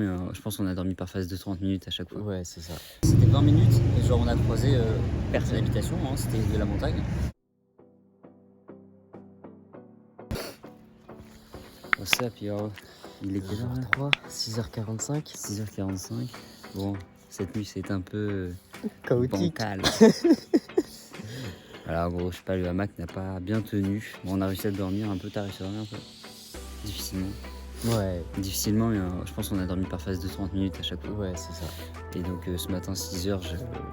mais je pense qu'on a dormi par phase de 30 minutes à chaque fois. Ouais, c'est ça. C'était 20 minutes et genre on a croisé personne d'habitation, hein, c'était de la montagne. What's up yo? Il est quelle heure là? 3, 6h45. 6h45. Bon, cette nuit c'est un peu Chaotique. bancal. Voilà, en gros, je sais pas, le hamac n'a pas bien tenu. Bon, on a réussi à dormir un peu, t'as réussi à dormir un peu? Difficilement. Ouais. Difficilement, mais je pense qu'on a dormi par phase de 30 minutes à chaque fois. Ouais, c'est ça. Et donc ce matin, 6h,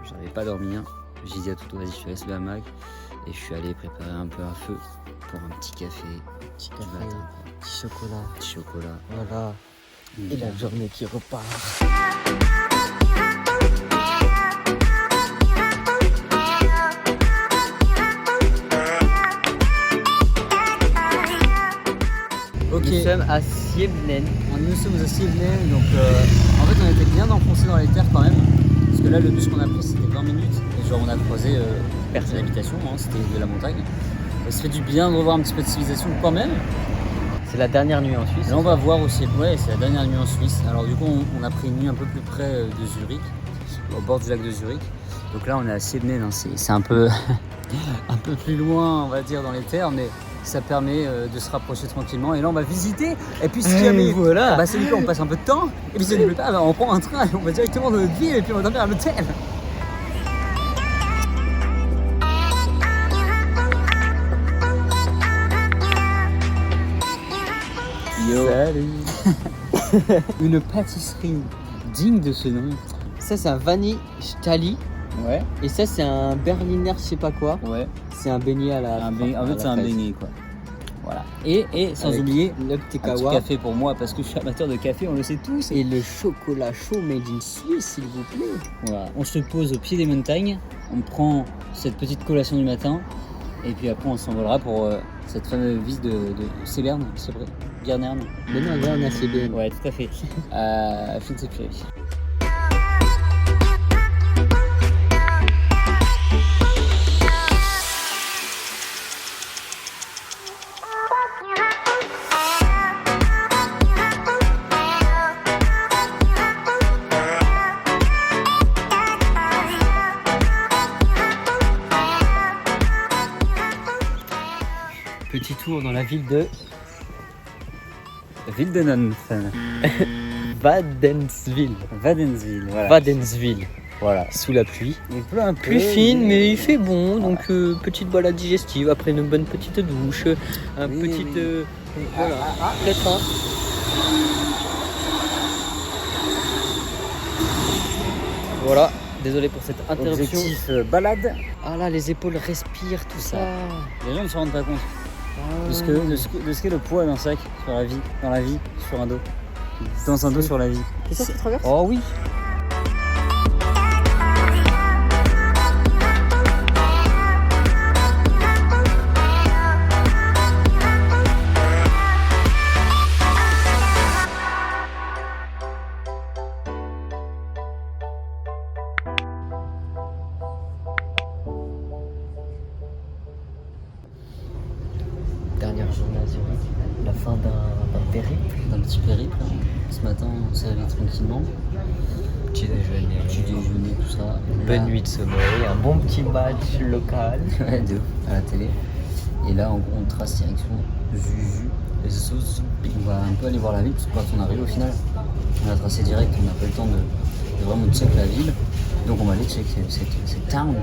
j'arrivais pas à dormir. J'ai dit à Toto, vas-y, je te laisse le hamac. Et je suis allé préparer un peu un feu pour un petit café. Petit du café, matin. petit chocolat. Petit chocolat. Voilà. Et la journée qui repart. Ok. Nous sommes à Siebnen. Nous sommes à Siebnen, donc en fait on était bien enfoncé dans les terres quand même. Parce que là le bus qu'on a pris c'était 20 minutes et genre on a croisé personne d'habitation, hein, c'était de la montagne. Et ça fait du bien de revoir un petit peu de civilisation quand même. C'est la dernière nuit en Suisse. Et on va voir aussi, ouais c'est la dernière nuit en Suisse. Alors du coup on a pris une nuit un peu plus près de Zurich, au bord du lac de Zurich. Donc là on est à Siebnen, hein, c'est un peu un peu plus loin on va dire dans les terres, mais ça permet de se rapprocher tranquillement. Et là on va visiter. Et puis si jamais voilà. bah, c'est du coup on passe un peu de temps. Et puis si ça ne plaît pas, bah, on prend un train et on va directement dans notre ville et puis on va dormir à l'hôtel. Yo. Salut. Une pâtisserie digne de ce nom. Ça, c'est un Vanille Stali. Ouais. Et ça, c'est un Berliner, je sais pas quoi. Ouais. C'est un beignet à la. En fait c'est un fraise. beignet quoi. Voilà. Et sans Avec oublier le un petit Kawa. café pour moi parce que je suis amateur de café, on le sait tous. Et le chocolat chaud made in Suisse, s'il vous plaît. Voilà. On se pose au pied des montagnes, on prend cette petite collation du matin et puis après on s'envolera pour cette fameuse visite de Sebern, c'est vrai, Bernerne. Mais non, là, on a Siebnen. Ouais, tout à fait. Je ne sais plus. Petit tour dans la ville de Wildenhofen. Wadenswil. Wadenswil, voilà. Wadenswil. Voilà. Sous la pluie. Il pleut un peu. Pluie fine, mais il fait bon. Donc, petite balade digestive après une bonne petite douche. Un Oui, petit. oui. Voilà. Peut-être un. Voilà. Désolé pour cette interruption. Objectif balade. Ah là, les épaules respirent, tout ça. Les gens ne se rendent pas compte de ce qu'est le poids d'un sac sur la vie, dans la vie, sur un dos. Dans un dos sur la vie. C'est ça qui traverse? Oh oui. Dernière journée à Zurich, la fin d'un périple. D'un petit périple. Ce matin, on s'est réveillé tranquillement. Petit déjeuner, tout ça. Bonne nuit de sommeil, un bon petit match local. Ouais, de ouf, à la télé. Et là, on trace direction Zuzu. On va un peu aller voir la ville, parce que quand on arrive au final, on a tracé direct, on n'a pas eu le temps de vraiment check la ville. Donc on va aller check cette town,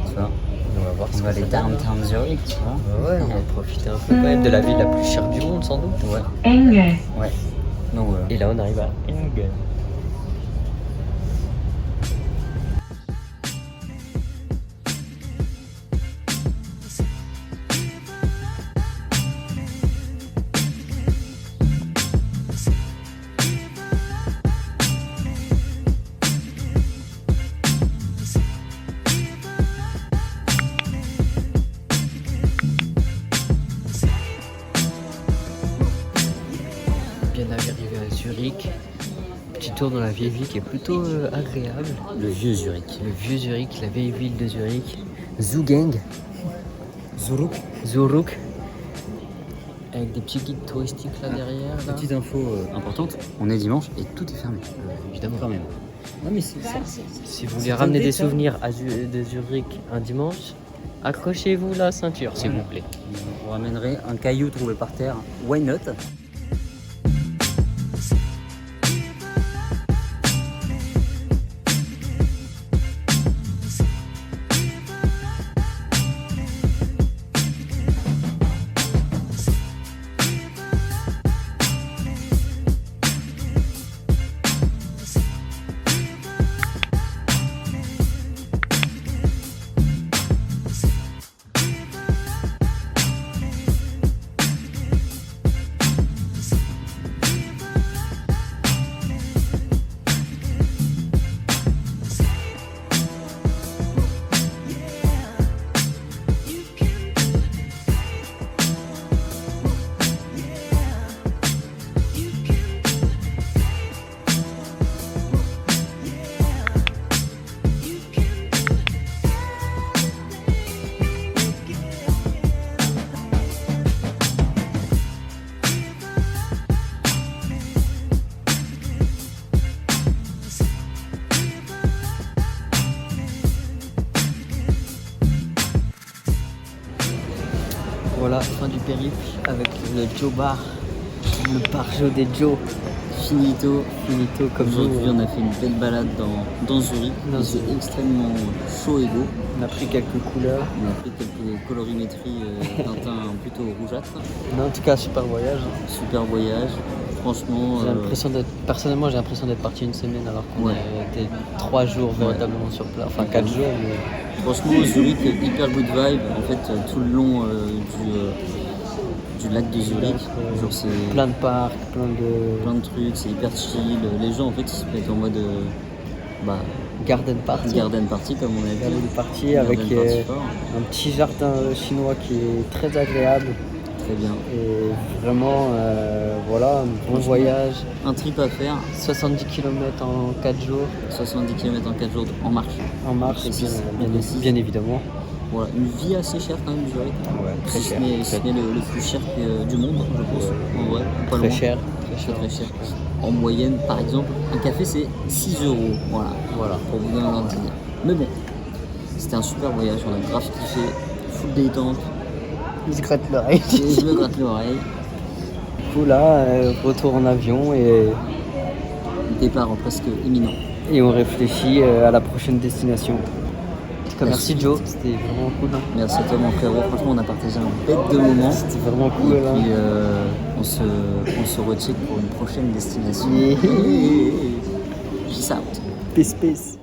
tu vois. On va voir On va aller downtown Zurich, tu vois. Ouais, on va profiter un peu quand même de la ville la plus chère du monde sans doute. Ouais. Engen. Ouais. Donc voilà. Et là on arrive à Engen. Bien arrivé à Zurich. Petit tour dans la vieille ville qui est plutôt agréable. Le vieux Zurich. Le vieux Zurich, la vieille ville de Zurich. Zugeng. Zurich. Zurich. Avec des petits guides touristiques là derrière. Là. Petite info importante, on est dimanche et tout est fermé. Évidemment. Quand même. Non mais c'est Si vous voulez ramener des souvenirs de Zurich un dimanche, accrochez-vous la ceinture, s'il vous plaît. Vous ramènerez un caillou trouvé par terre. Why not? Voilà, fin du périple avec le Joe Bar, le bar Joe des Joe. Finito. Finito comme Aujourd'hui, nous. on a fait une belle balade dans Zurich. C'est extrêmement chaud et beau. On a pris quelques couleurs. On a pris quelques colorimétries d'un teint plutôt rougeâtre. Mais en tout cas, super voyage. Super voyage. Franchement, Personnellement, j'ai l'impression d'être parti une semaine alors qu'on Ouais. a été 3 jours véritablement sur place. Enfin, 4 jours. Mais... franchement, Zurich, hyper good vibe. En fait, tout le long du lac de Zurich, genre c'est Plein de parcs, plein de trucs, c'est hyper chill. Les gens, en fait, ils se mettent en mode garden party. garden party, comme on a dit. Garden party avec Garden party fort. un petit jardin chinois qui est très agréable. Très bien. Et vraiment, voilà, un bon Franchement, voyage. Un trip à faire, 70 km en 4 jours 70 km en 4 jours en marche. en marche, Précise, bien, précise. bien évidemment. Voilà, une vie assez chère quand même, Zurich. Ouais, très Si ce cher. n'est le plus cher du monde, je pense. En vrai, pas Très loin. cher. Très cher. En moyenne, par exemple, un café c'est 6 €. Voilà, pour vous donner un ordre d'idée. Mais bon, c'était un super voyage, on a grave kiffé, full détente, Il se gratte l'oreille. et je me gratte l'oreille. Du coup là, retour en avion Départ presque imminent. et on réfléchit à la prochaine destination. En tout cas, La merci suite. Joe, c'était vraiment cool. Hein. Merci à toi mon frérot, franchement on a partagé un bête de moment. C'était vraiment cool. Et Hein. puis on se retire pour une prochaine destination. Yeah. Peace out. Peace, peace.